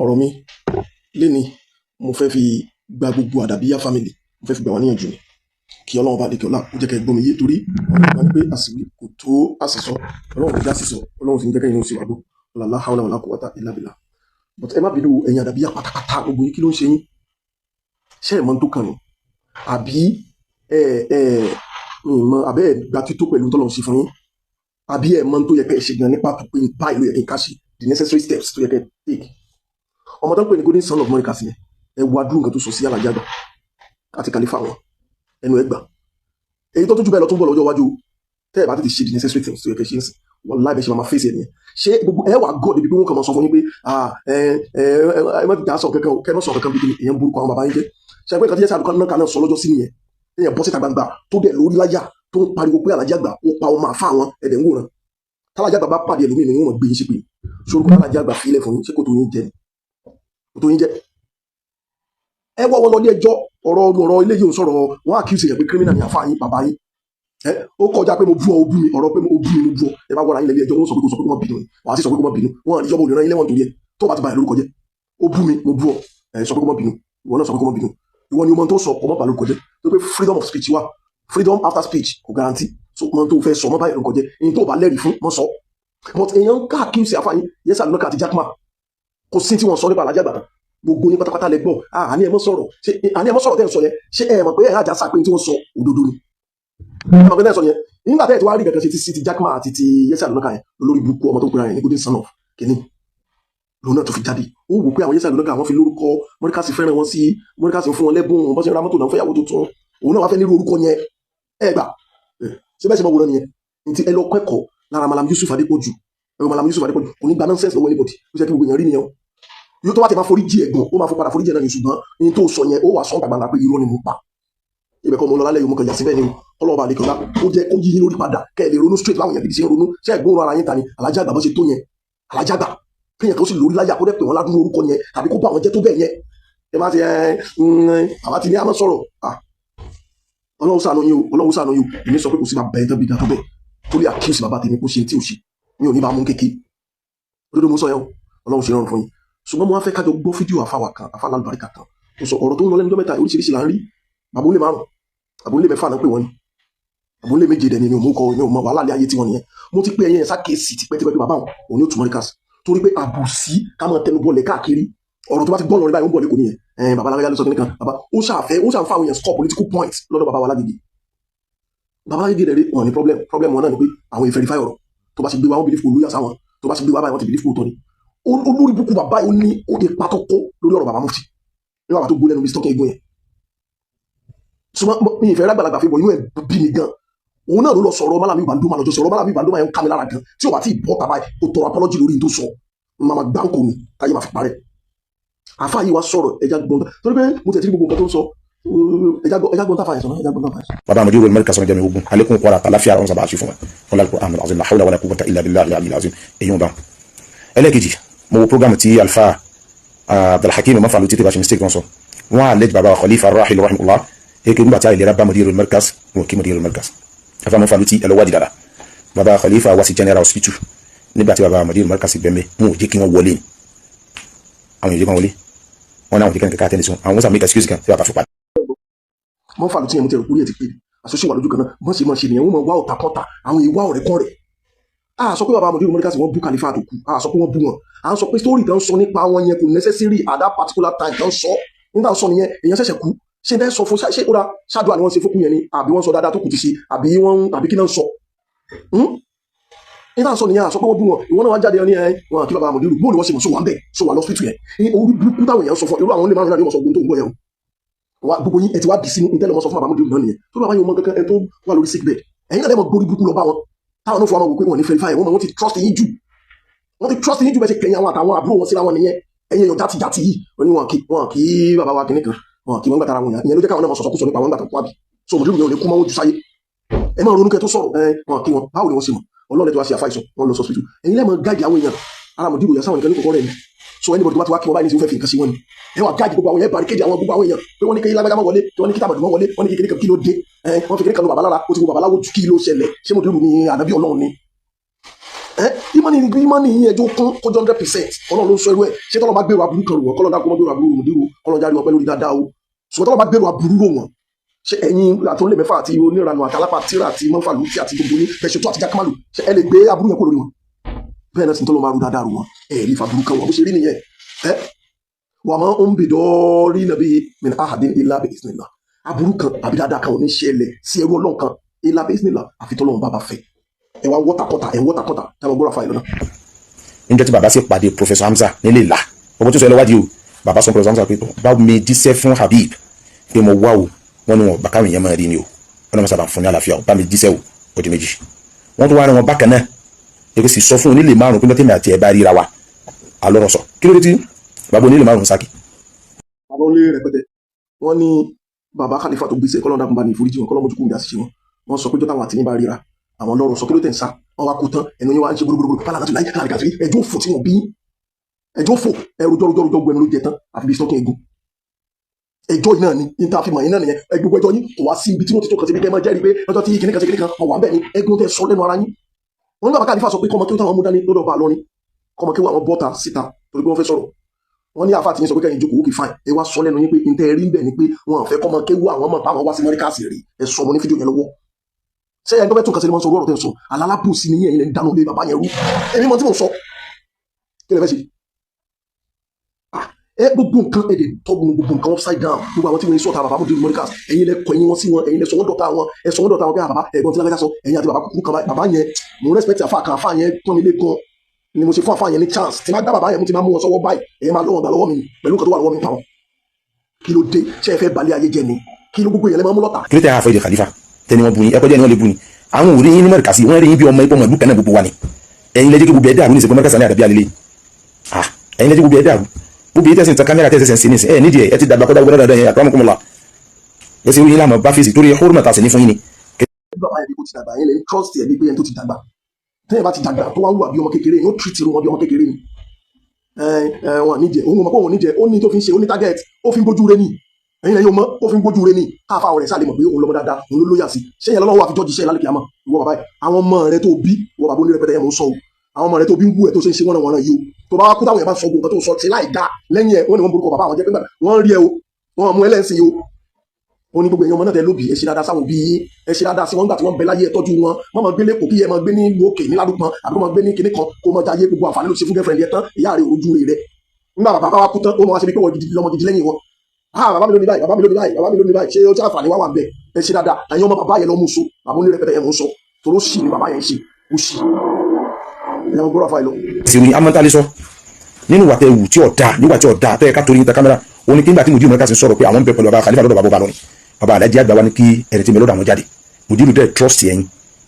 ọ̀rọ̀ mi léni mo fẹ́ fi gba gbogbo àdàbíyá family mo fẹ́ fi gbà wọ́n níyànjú ni kí ọlọ́run bá lè kí ọlá ó jẹ́ kẹ́ gbọ́ mi yé torí wọ́n ní pé àsìwí kò tó àsìsọ ọlọ́run kò já sísọ ọlọ́run sì ń jẹ́ kẹ́yìn oṣù àbò ọ̀làlá hawla wala quwwata illa billah. But ẹ má bínú ẹ̀yin àdàbíyá pátápátá gbogbo yín kí ló ń ṣe yín ṣé ẹ̀ mọ̀ tó kàn ní àbí ìmọ̀ àbẹ́ ẹ̀ gba tító pẹ̀lú tọ́lọ́run ṣe fún yín àbí ẹ̀ mọ̀ tó yẹ kẹ́ ẹ ṣe gan nípa tó pé báyìí ló yẹ kí n ká ṣe the necessary steps tó yẹ kẹ́ ẹ take. Ọmọ tó ń pè ní golden son of Monica sí ẹ wá dúró nǹkan tó sọ sí Alhaji Àgbà àti kàlífà wọn ẹnu ẹgbà èyí tó tún jù bẹ́ẹ̀ lọ tó ń bọ̀ lọ́jọ́ iwájú tẹ́ ẹ bá tètè ṣe the necessary things tó yẹ kẹ́ ṣe ń sìn wọ́n láì bẹ́ẹ̀ ṣe máa fèsì ẹ̀ nìyẹn ṣé gbogbo ẹ wà gọ́ọ̀dì bí wọ́n kàn máa sọ fún yín pé ẹ má ti dà sọ kankan kẹ́ ẹ má sọ kankan bí èèyàn burúkú àwọn bàbá yín jẹ́ ṣe pé nǹkan tí yẹn sáà náà kan náà sọ lọ́jọ́ sí nìyẹn èèyàn bọ́ síta gbangba tó dẹ̀ lórí láyà tó ń pariwo pé Alhaji Àgbà ó pa ọmọ àfa àwọn ẹ̀dẹ̀ ń wòran t'Alhaji Àgbà bá pàdé ẹlòmíì ni wọ́n mọ̀ gbé yín ṣépè sorúkọ Alhaji Àgbà fílẹ̀ fún yín ṣé kò tó yín jẹ kò tó yín jẹ ẹ wọ́ wọn lọ ilé ẹjọ́ ọ̀rọ̀ ilé yìí ò sọ̀rọ̀ wọn àkíyèsí yẹn pé kírímìnà ni àfa yín bàbá yín ó kọjá pé mo bú ọ ó bú mi ọ̀rọ̀ pé mo bú mi mo bú ọ ẹ bá wọra yín lẹ́lẹ́ ẹjọ́ wọn sọ pé wọ́n bínú wàá sì sọ pé wọ́n bínú wọn àdìjọ́ bò lè rán yín lẹ́wọ̀n torí ẹ tó bá ti bàyẹ̀ lórúkọ jẹ́ ó bú mi mo bú ọ ẹ sọ pé wọ́n bínú ìwọ náà sọ pé wọ́n bínú ìwọ ni o mọ tó sọ ọmọ bàyẹ̀ lórúkọ jẹ́ tó pé freedom of speech wà freedom after speech kò guarantee so mọ tó fẹ́ sọ ọmọ bàyẹ̀ lórúkọ jẹ́ ní tó bá lẹ́rìí fún mọ́ sọ but èèyàn káàkiri sí àfààní Yesa Alunaka àti Jackman kò sí tí wọ́n sọ nípa Alhaji Àgbà gbogbo ní pátápátá lẹ gbọ́ àní ẹ mọ́ sọ̀rọ̀ ṣé àní ẹ mọ́ sọ̀rọ̀ tẹ́ ń sọ yẹn ṣé ẹ mọ̀ pé ẹ̀ àjà sàpé tí wọ́n sọ òdodo ni ẹ mọ̀ pé tẹ́ ń sọ yẹn nígbà tẹ́ ẹ̀ tí wàá rí kankan ṣe ti Jackman àti ti Yesa Alunaka yẹn lórí burúkú ọmọ tó ń pera yẹn ní golden son of kìíní lòun náà tó fi jáde ó wò pé àwọn Yesa Alunaka àwọn fi lórúkọ Monica sì fẹ́ràn wọn sí Monica sì fún wọn lẹ́bùn bọ́n ṣe ra mọ́tò náà fẹ́yàwó tuntun òun náà wàá fẹ́ nírú orúkọ yẹn ẹ gbà ṣé bẹ́ẹ̀ ṣe máa wòran nìyẹn ntí ẹ lọ kẹ́kọ̀ọ́ lára Malam Yusuf Adépọ̀jù Malam Yusuf Adépọ̀jù kò ní gba nonsense lọ́wọ́ anybody ó ṣe kí gbogbo èèyàn rí nìyẹn yóò tó wá ti máa forí jí ẹ̀gbọ́n ó máa fọ́ padà forí jí ẹ̀ náà ní ṣùgbọ́n ní tó sọ yẹn ó wà sọ́n gbàgbà pé irọ́ ni mo pa ibẹ̀ kọ́ mo lọ lálẹ́ yìí mo kàn yà síbẹ̀ ni ọlọ́ọ̀bà àlekọ́lá ó jẹ́ kó yí yín lórí padà kẹ́ ẹ lè ronú straight láwọn èèyàn gidi ṣe ń ronú ṣé ẹ̀gbọ́n ara yín ta ni Alhaji Àgbà bó ṣe tó yẹn Alhaji Àgbà kéèyàn tó sì lórí láyà kó dẹ̀ pé wọ́n ládùúgbò orúkọ yẹn tàbí kó bá àwọn jẹ́ tó bẹ́ẹ̀ yẹn ẹ má ti àwa ti ní àmọ́ sọ̀rọ̀ Ọlọ́run ṣàánú yín o Ọlọ́run ṣàánú yín o èmi sọ pé kò sí bàbá ẹ̀ tán bí gàtọ́ bẹ́ẹ̀ torí àkíyèsí bàbá tèmi kó ṣe tí ò ṣe mi ò ní bá mú kéke lódò mo sọ yẹn Ọlọ́run ṣe rọrùn fún yín ṣùgbọ́n mo wá fẹ́ kájọ gbọ́ fídíò àfàwà kan àfàlà àlùbáríkà kan tó sọ ọ̀rọ̀ tó ń lọ lẹ́nu mẹ́ta oríṣiríṣi là ń rí bàbá olè márùn bàbá olè mẹ́fà náà pé wọ́n ni bàbá olè méje dẹ̀ ni mi ò mú kọ mi ò mọ wàhálà ayé tí wọ́n nìyẹn mo ti pé ẹyẹ ẹ̀sà kéèsì tipẹ́tipẹ́ pé bàbá òun yóò tún Monica torí pé àbùsí ká máa tẹnu bọlẹ̀ káàkiri ọ̀rọ̀ tó bá ti gbọ́ lọ́rin báyìí ó ń bọ̀ lẹ́kọ̀ọ́ nìyẹn bàbá alágbèyà ló sọ kí nìkan bàbá ó ṣàǹfà àwọn èèyàn score political points lọ́dọ̀ bàbá wa Lágége bàbá Lágége rẹ̀ wọn ní problem wọn náà ni pé àwọn ìfẹ̀rífà ọ̀rọ̀ tó bá ti gbé wa wọn believe kò lóyà sáwọn tó bá ti gbé wa báyìí wọn ti believe kò tọ́ ni olórí burúkú bàbá yìí ó ní ó lè pàtó kó lórí ọ̀rọ̀ bàbá Mufti ní bàbá tó gbó lẹ́nu bí stọ́kì egun yẹn ṣùgbọ́n mi ìfẹ́ rágbàlagbà fi bọ̀ inú ẹ̀ bí mi gan òun náà ló lọ sọ̀rọ̀ Malami Banduma lọ́jọ́ sọ̀rọ̀ Malami Banduma yẹn ń ká mi lára gan tí ò bá ti bọ́ tàbá yìí ó tọrọ apology lórí tó sọ mama gbáǹkò mi táyé máa fi parẹ́ àfa yìí wá sọ̀rọ̀ ẹja gbọ́n torí pé mo tẹ̀ tí gbogbo nǹkan tó ń sọ ẹja gbọ́n táfà yẹn sọ ẹja gbọ́n táfà yẹn. bàbá àmọ̀dé ìròyìn mẹ́ríkà sọ̀rọ̀ jẹ́mi ogun alẹ́kùn kọ́ra àtàláfíà ọ̀hún sábà àṣì fún wọn lálùkù àmì azim la hawla wala quwwata illa billahi al-ali al-azim èyí ń bá ẹlẹ́kejì mo wo programu ti alfa Abdulhakeem Mafalu títí bá ṣe mistake wọn sọ wọn àlejò bàbá Khalifa rahil rahimahullah eke nígbà tí àìlera bá mudirul markaz wọn kí mudirul markaz alfa Mafalu ti ẹlọ́wádìí dára bàbá Khalifa wá sí general hospital nígbà tí bàbá mudirul markaz bẹ́ẹ̀ wọn ò jẹ́ kí wọ́n wọlé àwọn èèyàn jẹ́ kí wọ́n wọlé wọn náà wọn jẹ́ kí wọ́n kẹ́kẹ́ àtẹ́nisọ́ àwọn sàmì excuse kan tí bàbá fi padà. Mafalu tí yẹn mo ti rò kúrò yẹn ti pè àṣọṣe wà lójú kan náà bọ́n ṣe máa ṣe nìyẹn wọ́n máa wá ọ̀tá kọ́ta àwọn ìwà ọ̀rẹ́ kọ́ rẹ̀ a sọ pé bàbá Mudirul Markaz wọ́n bú Khalifa tó kú a sọ pé wọ́n bú wọn a sọ pé story tán sọ nípa wọn yẹn kò necessary at that particular time tán sọ nígbà sọ nìyẹn èèyàn ṣẹ̀ṣẹ̀ kú ṣé ń tẹ́ sọ fún ṣé ó ra ṣáàdùn ni wọ́n ṣe fókun yẹn ni àbí wọ́n sọ dáadáa tó kù ti ṣe àbí kí náà sọ nígbà sọ nìyẹn a sọ pé wọ́n bú wọn ìwọ náà wá jáde ní wọn kí bàbá Mudirul bóòlù wọn ṣe mọ̀ sọ wà ń bẹ̀ sọ wà lọ́sítù yẹn orí burúkú táwọn èèyàn sọ fún irú àwọn olè márùn náà ni wọ́n sọ gbóhùn tó ń gbọ́ yẹn o gbogbo yín ẹ ti wá bì sínú ìtẹ́lẹ̀ wọn sọ fún bàbá Mudirul náà nìyẹn tó bàbá yóò mọ kankan ẹ tó wà lórí sick bed ẹ̀yin náà lẹ́mọ̀ gbórí burúkú lọ bá wọn táwọn náà fọ àwọn wò pé wọn ní verify wọn ti trust yín jù bẹ́ẹ̀ ṣe kẹyìn àwọn àtàwọn àbúrò wọn síra wọn nìyẹn ẹ̀yin èèyàn játi játi yìí wọn kì í bàbá wa kìnnì kan wọn kì í wọn gbàtara wọn ìyẹn ló jẹ́ káwọn náà sọ̀sọ̀ kú sọ nípa wọn gbàtà kó àbí so Mudirul yẹn ò lè kú mọ́ ojú sáyé ẹ máa ronú kẹ tó sọ̀rọ̀ wọn kí wọn báwo ni wọ́n ṣe mọ̀ ọlọ́run tó wá sí àfáìsọ wọn lọ sọ hospital ẹ̀yin lẹ́mọ̀ gáàdì àwọn èèyàn ara Mudirul yẹn sáwọn nǹkan ní kòkó rẹ̀ ni so anybody tó bá ti wá kí wọn báyìí ní sí wọn fẹ́ fi nǹkan sí wọn ni ẹ wà gáàdì gbogbo àwọn yẹn barricade àwọn gbogbo àwọn èèyàn pé wọ́n ní kí lágbàgà máa wọlé tí wọ́n ní kí tàbàdù máa wọlé wọ́n ní kékeré kan kí ló dé wọ́n fi kékeré kan lọ bàbá lára ó ti wo bàbá láwo kí ló ṣẹlẹ̀ ṣé Mudirul ni ànábì ọlọ́run ni ìmánì yín ẹjọ́ kún kọjọ́ 100%. Ọlọ́run ló ń sọ irú ẹ̀. Ṣé tọ́lọ́ bá gbèrò aburú kan rò wọ́n kọ́lọ́ dákú mọ́ gbèrò aburú rò kọ́lọ́ jáde wọn pẹ́ lórí dáadáa o. Ṣùgbọ́n tọ́lọ́ bá gbèrò aburú rò wọ́n. Ṣé ẹ̀yin àtúnlé mẹ́fà àti onírànú àtàlápà tíra àti mọ́fà lùtì àti gbogbo ní fẹ̀ṣẹ̀ tó àti jákàmálù ṣé ẹ lè gbé aburú yẹn kó lórí wọn? Bẹ́ẹ̀ náà sì ń tọ́lọ́ máa rú dáadáa rò wọ́n. Rí fàbùrú kan wọn bó ṣe rí nìyẹn. Wà máa ń bidọ́rí nàbí min ahadin illa bi iznillah. Aburú kan àbí dáadáa kan ò ní ṣẹlẹ̀ sí ẹrú Ọlọ́run kan illa bi iznillah àfi tọ́lọ́run bá fẹ́. Ẹ wá wọ́tàkọ́tà táwọn gbọ́dọ̀ fa ìlú náà. Níjọ́ tí bàbá sì pàdé Professor Hamza nílé ìlà ọmọ tó sọ ẹlẹ́wádìí o bàbá sọ Professor Hamza pé báwo mi jíṣẹ́ fún Habib pé mo wá o wọ́n ní wọn bàkàwé yẹn máa rí ni o wọ́n náà sábà fún ní àlàáfíà o bá mi jíṣẹ́ o ó di méjì wọ́n tún wá rán wọn bákan náà èkó sì sọ fún onílé márùn pé mẹ́tẹ́mì àti ẹ̀ bá ríra wa alọ́rọ̀ sọ kí ló dé tí bàbá onílé márùn sákì. Bàbá onílé rẹpẹtẹ wọ́n ní bàbá Khalifa tó gbèsè kọ́lọ́dà kùnbà ní ìforíjì wọn kọ́lọ́mọ́jú kùnbà sí wọn wọ́n sọ pé jọ́tà wọn àti yín bá ríra àwọn lọ́rọ̀ sọ kí ló tẹ̀ ń sá wọn wá kú tán ẹnu yín wá ń ṣe gbogbogbò pálá láti láyé káàkiri ẹjọ́ fò tí wọ́n bí ẹjọ́ fò ẹrù jọrùjọrùjọ gbẹmí ló jẹ tán àfi bí sọ́kìn egun ẹjọ́ náà ni níta fi mọ̀ yín náà nìyẹn gbogbo ẹjọ́ yín kò wá sí ibi tí wọ́n ti tó kàn sí ibi kẹ́ ẹ máa jẹ́rìí pé lọ́jọ́ tí kìnìkan sí kìnìkan ọ̀wà ń bẹ̀ ni ẹgbẹ́ tẹ sọ lẹ́nu ara yín wọn ní bàbá Khalifa sọ pé kọ́mọ kí wọ́n táwọn mú dání lọ́dọ̀ bá a lọ́rin kọ́mọ kí wọ́n bọ́ta síta torí pé wọ́n fẹ́ sọ̀rọ̀ wọn ní àfa àti yín sọ pé kẹ́yìn jókòó kì fáìn ẹ wá sọ lẹ́nu yín pé ntẹ́ rí ń bẹ̀ ni pé wọn fẹ́ kọ́mọ kí wọ́n àwọn mọ̀ táwọn wá sí mọ́ríkàsì rí ẹ sọ mo ní fídíò yẹn lọ́wọ́ ṣé ẹgbẹ́ bẹ́ẹ̀ tún kàn sí ni wọ́n sọ ọ̀rọ̀ tẹ̀ sọ alálàpù sí ni yẹn dánú lé bàbá yẹn rú èmi mọ̀ tí mo sọ kí lè fẹ́ ṣe gbogbo nǹkan èdè tọ́gbọ̀n gbogbo nǹkan upside down gbogbo àwọn tí wọ́n ń sọ̀tà bàbá mọ̀dé mọ́ríkàs ẹ̀yin lẹ kọ ẹ̀yin wọn sí wọn ẹ̀yin lẹ sọ wọ́n dọ̀tà wọn ẹ̀ sọ wọ́n dọ̀tà wọn pé bàbá ẹ̀gbọ́n tí lágbájá sọ ẹ̀yin àti bàbá kúkú kan bàbá yẹn mo respect àfa kan àfa yẹn pọ́n mi lé gan ni mo ṣe fún àfa yẹn ní chance tí máa dá bàbá yẹn mo ti máa mú wọn sọ́wọ́ báyìí ẹ̀yin máa lọ́wọ́ gbà lọ́wọ́ mi pẹ̀lú nǹkan tó wà lọ́wọ́ mi pa wọn kí ló dé ṣé ẹ fẹ́ balẹ̀ ayé jẹ ni kí ló gbogbo yẹn lẹ máa mú lọ́tà. kí ló tẹ àfọ èdè Khalifa tẹni wọn bu yín ẹkọjẹ ni wọn lè bu yín àwọn òrí yín ní mọ̀ríkàsì wọn rí yín bí ọmọ ipò mọ̀lú kan náà gbogbo wa ni ẹ̀yin lẹ́jẹ́ kí gbogbo ẹ̀ dàrú ní ìsìnkú mọ̀ríkàsì ní àdàbí alẹ́lẹ́ ẹ̀yin lẹ́jẹ́ gbogbo ẹ̀ dàrú gbogbo yìí tẹ̀sìn tán kámẹ́rà tẹ̀sìn sí ní ẹ̀ nídìí ẹ̀ ti dàgbà kọ́dà gbọ́dọ̀ dáadáa yẹn àtọ́mọkùnmọ́lá ẹ̀ sì yín láàmú bá fèsì torí hóòrùn mọ̀ta sí ní fún yín ni. bàbá yẹn bí kò ti dàgbà yẹn lè ń trust ẹ̀ bí pé yẹn tó ti dàgbà tẹ́yìn bá ti dàgbà tó wá wùwà bí ọmọ kékeré yóò treat irun wọn bí ọmọ kékeré ni wọn níjẹ òun mọ̀ pé òun níjẹ ó ní tó fi ń ṣe ó ní target ó fi ń gbójú rẹ ni ẹ̀yin lẹ́yìn ọmọ ó fi ń gbójú rẹ ni káfa ọ̀rẹ́ sálẹ̀ mọ̀ pé òun lọ́mọ dáadáa òun ló lóyà sí ṣé yẹn lọ́wọ́ àfijọ́ jíṣẹ́ lálẹ́ kìámọ̀ ìwọ bàbá yìí àwọn ọmọ rẹ tó bí ìwọ bàbá onírẹpẹtẹ yẹn mò ń sọ o àwọn ọmọ rẹ tó bí ń wú ẹ tó ṣe ń ṣe wọ́n náà yìí o tó bá wá kú táwọn yẹn bá sọ gbogbo nǹkan tó sọ ti láì dá lẹ́yìn ẹ wọ́n ní wọ́n borúkọ bàbá àwọn jẹ́ pé wọ́n rí ẹ o wọ́n mú ẹlẹ́sìn yìí o ó ní gbogbo èèyàn ọmọ náà tẹ lóbi ẹ ṣe dáadáa sáwọn bí ẹ ṣe dáadáa sí wọn nígbà tí wọ́n bẹ láyé ẹ tọ́jú wọn wọ́n máa gbé lẹ́kọ̀ọ́ kí ẹ máa gbé ní ìlú òkè ní ládùúgbò àbí wọ́n máa gbé ní kinní kan kó máa jayé gbogbo àǹfààní ló ṣe fún girlfriend yẹn tán ìyá rẹ ojú rẹ nígbà bàbá bá wá kú tán ó máa wá ṣe bí pé wọ́n gidi lọ́mọ gidi lẹ́yìn wọn bàbá mi ló ní báyìí bàbá mi ló ní báyìí bàbá mi ló ní báyìí ṣé ó ti àǹfààní wá wà bẹ́ẹ̀ ẹ ṣe dáadáa àyàn ọmọ bàbá yẹn lọ mú so bàbá onírẹpẹtẹ yẹn mú so tòró sì ni bàbá yẹn ṣe ó sì ẹ wọn gbọ́dọ̀ fà lọ. ìsìnkú amọ̀ntálẹ́ sọ nínú wà tẹ wù tí ọ̀dà nígbà tí ọ̀dà tẹ́ ká torí níta kámẹ́rà òun ni kí nígbà tí mùdírù mẹ́ka sì sọ̀rọ̀ pé àwọn ń bẹ pẹ̀lú bàbá Khalifa lọ́dọ̀ bàbá lọ́rin bàbá alájí àgbà wa ní kí ẹni tí mi lọ́dọ̀ àwọn jáde mùdírù tẹ́ trust yẹn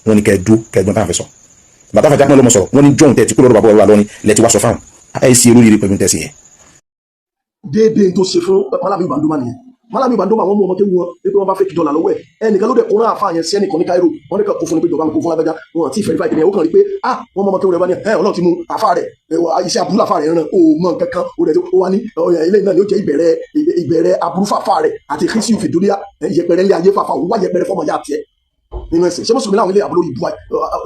wọn ni kẹ́ẹ̀dó kẹ́ẹ̀gbọ́n táwọn fẹ́ sọ bàtà fàjà pọ́n lọ́mọ sọ̀rọ̀ wọn ni john tẹ́ ti kó lọ́dọ̀ bàbá lọ́rin lẹ́tí wá sọ fáwọn ẹ̀ sí olóríire pẹ̀lú tẹ́sí yẹn. déédéé tó ṣe fún Malami Bandoma nìyẹn Malami Bandoma wọn mú ọmọ kéwu wọn pé wọn bá fẹ́ kí dọ́là lọ́wọ́ ẹ̀ ẹnìkan ló dẹ̀ kó rán àfa yẹn sí ẹnìkan ní Cairo wọn ní ká kó fún ni pé ìjọba ń kó fún lágbájá wọn àti ìfẹ́ ìfẹ́ ìkìnìyàn ó kàn rí pé wọn mọ ọmọ kéwu rẹ bá ní Ọlọ́run ti mú àfa rẹ iṣẹ́ aburú àfa rẹ ràn ó mọ kankan ó rẹ ó wá ní ilé náà ni ó jẹ́ ìbẹ̀rẹ̀ aburú fàfa rẹ àti kristu fìdúríà ìyẹpẹrẹ ilé ayé fàfa òun wá yẹpẹrẹ fọmọ yá tiẹ̀ nínú ẹ̀sìn ṣé mùsùlùmí láwọn ilé àbúrò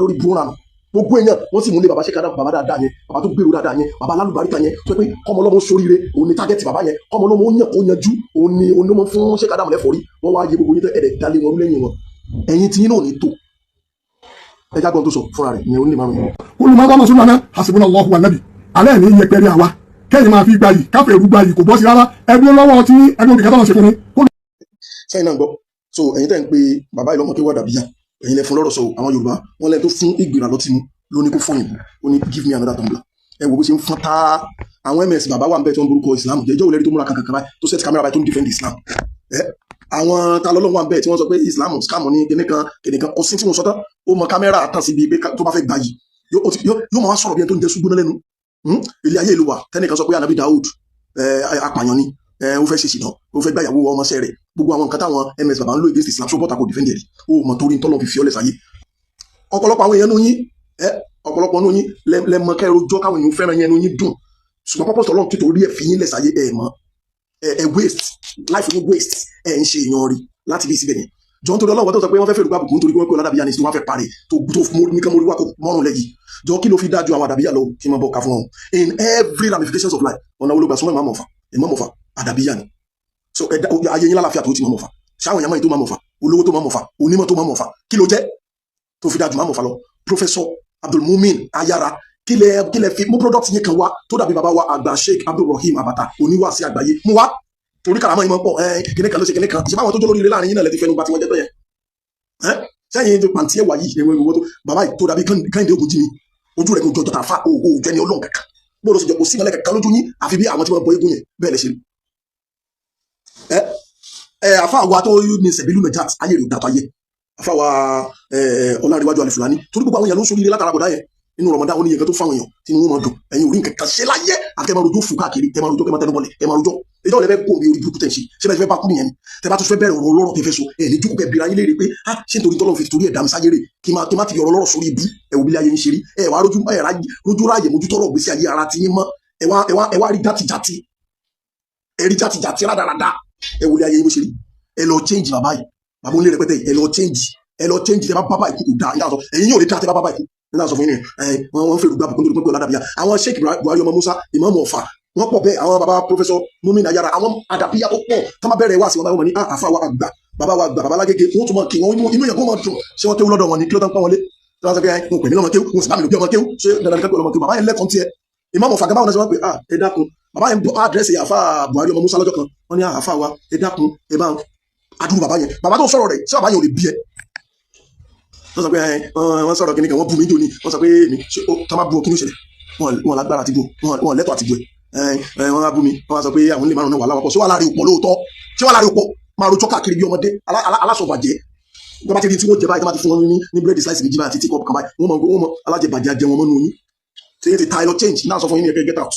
lórí bú ràn gbogbo èèyàn wọ́n sì mú lé bàbá ṣe bàbá dáadáa yẹn bàbá tó gbèrò dáadáa yẹn bàbá alálùbáríkà yẹn tó pé kọ́mọ lọ́mọ sóríire òun ni tágẹ́tì bàbá yẹn kọ́mọ lọ́mọ ó yàn kó yanjú òun ni onímọ̀ fún ṣé kádàmù lẹ́fọ̀rí wọ́n wá yẹ gbogbo yín tẹ́ ẹ̀rẹ̀ dalé wọn lẹ́yìn wọn ẹ̀yin tí yín náà ní tó ẹja gbọ́n tó sọ fúnra rẹ̀ ìyẹn onímọ̀ mi. olùmọ̀ọ́kọ́ sọ́nà hasbunallahu wa nabi alẹ́ ní yẹpẹrẹ àwa kẹ́yìn máa fi gbayì káfẹ́ ìrú gbayì kò bọ́ sí rárá ẹgbẹ́ lọ́wọ́ tí ẹgbẹ́ òkè kátó ṣe fún mi. sẹ́yìn náà gbọ́ so ẹ̀yin tẹ́ ń pe bàbá ìlọ́mọ kí wà dàbíyà ẹ̀yin lẹ fún lọ́rọ̀ sọ àwọn Yorùbá wọn lẹ tó fún ìgbìrà lọ́tí mu lóní kó fún yìí ó ní give me another tumbler ẹ wo bó ṣe ń fọ́n tá àwọn ms bàbá wà ń bẹ tó ń borúkọ Islam jẹjọ́ òlẹ́rí tó múra kankan kan báyìí tó set camera báyìí tó ń defend Islam àwọn ta lọ́lọ́wọ́ wà ń bẹ tí wọ́n sọ pé Islam scam ní kìnìkan kò sí tí mo sọ tán ó mọ kámẹ́rà tàn síbi pé tó bá fẹ́ gbà yìí yóò máa sọ̀rọ̀ bí ẹni tó ń jẹ ṣùgbọ́n lẹ́nu ilé ayé ìlú wa tẹ́nìkan sọ pé Anabi Daud apàyàn ni ó fẹ́ ṣe ṣìnà ó fẹ́ gbàyàwó ọmọọṣẹ́ rẹ̀ gbogbo àwọn nǹkan táwọn ms bàbá ń lò against Islam ṣùgbọ́n tako defend ẹ̀ ó mọ̀ torí tọ́lọ́ fi fi ọlẹ̀ sáyé ọ̀pọ̀lọpọ̀ àwọn èèyàn nù yín ọ̀pọ̀lọpọ̀ nù yín lẹ́mọ kẹ́rọ jọ́ káwọn èèyàn fẹ́ràn yẹn nù yín dùn ṣùgbọ́n pọ́pọ́ sọ̀rọ̀ títorí ẹ̀ fi yín lẹ̀ sáyé ẹ̀ mọ́ ẹ̀ waste life ní waste ẹ̀ ń ṣe èèyàn rí láti bí síbẹ̀ yẹn jọ nítorí ọlọ́wọ́ tó sọ pé wọ́n fẹ́ fẹ́ olùgbàbùkún nítorí wọ́n pé ọ̀làdàbíyà ní sí wọ́n fẹ́ parẹ́ tó nìkan mo rí wá mọ́rùn lẹ́yìn jọ kí ló fi dájú àwọn àdàbíyà lọ kí n máa bọ̀ ká fún wọn in every ramifications of life ọ̀nà olóògbà súnmọ́ ìmọ̀ mọ̀fà àdàbíyà ni so ayé yín lálàáfíà tó ti máa mọ̀fà ṣáwọn èèyàn tó máa mọ̀fà olówó tó máa mọ̀fà onímọ̀ tó máa mọ̀fà kí ló jẹ́ tó fi dájú máa mọ̀fà lọ Professor Abdulmumin Ayara kí lẹ fi mú product yín kan wá tó dàbí bàbá wa àgbà Sheikh Abdulrahim Abata oníwàásí àgbáyé mú wá torí kàràmọ́ ìmọ̀ pọ̀ kíní kan ló ṣe kíní kan ṣe báwọn tó jẹ́ lórí láàrin yín náà lẹ ti fẹnu bá tí wọ́n jẹ́ tó yẹn sẹ́yìn tó pàǹtí ẹ̀wà yìí ẹ̀wọ̀n ìwọ́n tó bàbá tó dàbí Kẹ́hìndé Ògúnjí ni ojú rẹ̀ kò jọ jọta fa òwò jẹ́ ni Ọlọ́run kankan bóòlù sì jọ kò sí ìmọ̀lẹ́ kankan lójú yín àfi bí àwọn tí wọ́n bọ eégún yẹn bẹ́ẹ̀ lẹ ṣe rí àfa àwa tó ní sẹ̀bílù Najat ayé rẹ̀ dàtọ̀ ayé àfa wa Ọlárẹ̀wájú Alifulani torí gbogbo àwọn èèyàn ló ń sórí látara bọ̀dá yẹn inú Ramadan ó ní nǹkan tó fáwọn èèyàn tí wọ́n máa dùn ẹ̀yin orí nǹkan kan ṣe láyé akẹ́mọ̀rojó fún káàkiri kẹ́mọ̀rojó kẹ́mọ̀tẹ́nubọ̀lẹ̀ kẹ́mọ̀rojó ìjọ lẹ́fẹ́ kó omi orí burúkú tẹ̀ ṣe ṣé bẹ́ẹ̀ fẹ́ bá kú nìyẹn ni tẹ́ bá tún fẹ́ bẹ̀rẹ̀ ọ̀rọ̀ lọ́rọ̀ tẹ́fẹ́ so ẹ̀ ní jókòó kẹ́ bira yín léèrè pé ṣé nítorí tọ́lọ́ fi torí ẹ̀dá mi sáyé rè kí má ti yọ̀rọ̀ lọ́rọ̀ sórí ibú ẹ̀wù bí ayé ń ṣe rí ẹ̀ wá rójú ráàyè mójútọ́rọ̀ gbèsè ayé ara ti yín mọ́ ẹ̀ wá rí játijàti ẹ̀ rí játijàti rádaràda ẹ̀wù bí ayé yín bó ṣe rí ẹ̀ lọ change bàbá yìí bàbá onílẹ̀ pẹ́tẹ́ ẹ̀ lọ change tẹ́ bá bàbá ìkú kò dáa ẹ̀yin yóò lè dá tẹ́ bá bàbá ìkú nígbà sọ fún yín wọ́n fẹ́ olùgbà bùkún tó pé ọ̀làdàbíyà àwọn Sheikh Buhari ọmọ Musa Imam Ọ̀fà wọ́n pọ̀ bẹ́ẹ̀ àwọn baba Professor Mumin Ayara àwọn àdàbíyà tó pọ̀ tó máa bẹ̀rẹ̀ wá sí wọn báyìí wọn ní àfa wa àgbà baba wa àgbà baba Lágége wọ́n tún mọ̀ kí wọ́n inú yẹn kó mọ̀ dùn ṣé wọ́n kéwú lọ́dọ̀ wọn ni kí ló tán pọ́n wọlé tí wọ́n sọ pé wọn pè mí lọ́mọ kéwú wọn sì bá mi lò bí ọmọ kéwú ṣé dandan ní kẹ́kọ̀ọ́ lọ́mọ kéwú bàbá yẹn lẹ́kọ̀ọ́ tiẹ̀ Imam Ọ̀fà gaba wọn náà sọ wọn pé ẹ dákun bàbá yẹn àdírẹ́sì àfa Buhari ọmọ Musa lọ́jọ́ kan wọ́n ní àfa wa ẹ dákun ẹ bá adúrú bàbá yẹn bàbá tó sọ̀rọ̀ rẹ̀ ṣé bàbá yẹn ò lè bí ẹ wọ́n sọ pé wọ́n sọ̀rọ̀ kìnnìkan wọ́n bú mi dòní wọ́n sọ pé tó máa bú ọ kí ló ṣẹlẹ̀ wọn lágbára àti bú wọn lẹ́tọ̀ àti bú ẹ wọ́n á bú mi wọ́n sọ pé àwọn ilé márùn-ún náà wà láwapọ̀ ṣé wà láàrin òpó lóòótọ́ ṣé wà láàrin òpó máa rojọ́ káàkiri bí ọmọdé alásọ̀bàjẹ́ tó bá ti rí tí wọ́n jẹ báyìí tó bá ti fún wọn ní búrẹ́dì slice méjì báyìí àti tíkọ̀ọ̀pù kan báyìí wọ́n mọ alájẹbàjẹ́ ajẹ́ wọn mọ́nú yín tí yẹn ti ta ẹ lọ change náà sọ fún yín ní ẹgbẹ́ get out